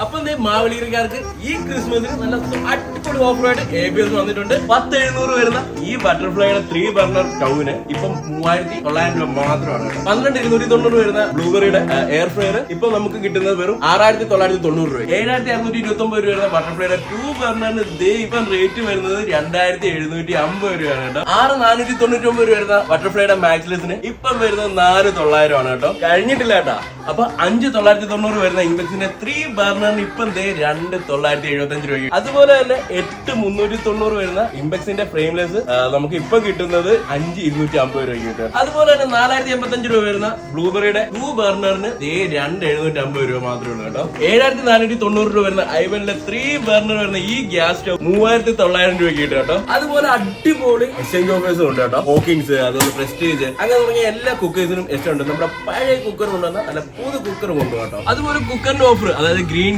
അപ്പം മാവലിക്കാർക്ക് ഈ ക്രിസ്മസിന് നല്ല അടിപൊളി ഓഫറായിട്ട് ABS വന്നിട്ടുണ്ട്. 10,700 വരുന്ന ഈ ബട്ടർഫ്ലൈയുടെ 3 ബർണർ സ്റ്റൗവിന് ഇപ്പം 3,900 രൂപ മാത്രമാണ്. 12,290 വരുന്ന ബ്ലൂബെറിയുടെ എയർ ഫ്രയർ ഇപ്പൊ നമുക്ക് കിട്ടുന്നത് വെറും 6,990 രൂപ. 7,629 രൂപ വരുന്ന ബട്ടർഫ്ലൈയുടെ 2 ബർണറിന് ഇപ്പം റേറ്റ് വരുന്നത് 2,750 രൂപയാണ് കേട്ടോ. 6,499 രൂപ വരുന്ന ബട്ടർഫ്ലൈയുടെ മാക്സിലസിന് ഇപ്പം വരുന്നത് 4,900 ആണ് കേട്ടോ. കഴിഞ്ഞിട്ടില്ല കേട്ടാ. അപ്പൊ 5,990 വരുന്ന ഇൻവെക്സിന്റെ 3 ബർണറിന് ഇപ്പം 2,975 രൂപ. അതുപോലെ തന്നെ 8,390 വരുന്ന ഇംപെക്സിന്റെ ഫ്രെയിംലെസ് നമുക്ക് ഇപ്പൊ കിട്ടുന്നത് 5,250 രൂപ കിട്ടും. അതുപോലെ തന്നെ 4,085 രൂപ വരുന്ന ബ്ലൂബെറിയുടെ 2 ബർണറിന് 2,750 രൂപ മാത്രമേ ഉള്ളൂ കേട്ടോ. 7,490 രൂപ വരുന്ന ഐവനിലെ 3 ബർണർ വരുന്ന ഈ ഗ്യാസ് സ്റ്റവ് 3,900 രൂപ കിട്ടും കേട്ടോ. അതുപോലെ അടിപൊളി എക്സ്ചേഞ്ച് ഓഫേഴ്സും ഉണ്ട് കേട്ടോ. ഹോക്കിങ്സ്, അതുപോലെ പ്രസ്റ്റീജ്, അങ്ങനെ തുടങ്ങിയ എല്ലാ കുക്കേഴ്സിനും എക്സ്ട്രാ ഉണ്ട്. നമ്മുടെ പഴയ കുക്കർ കൊണ്ടുവന്ന നല്ല പുതു കുക്കർ കൊണ്ടുപോകും കേട്ടോ. അതുപോലെ കുക്കറിന്റെ ഓഫർ, അതായത് ഗ്രീൻ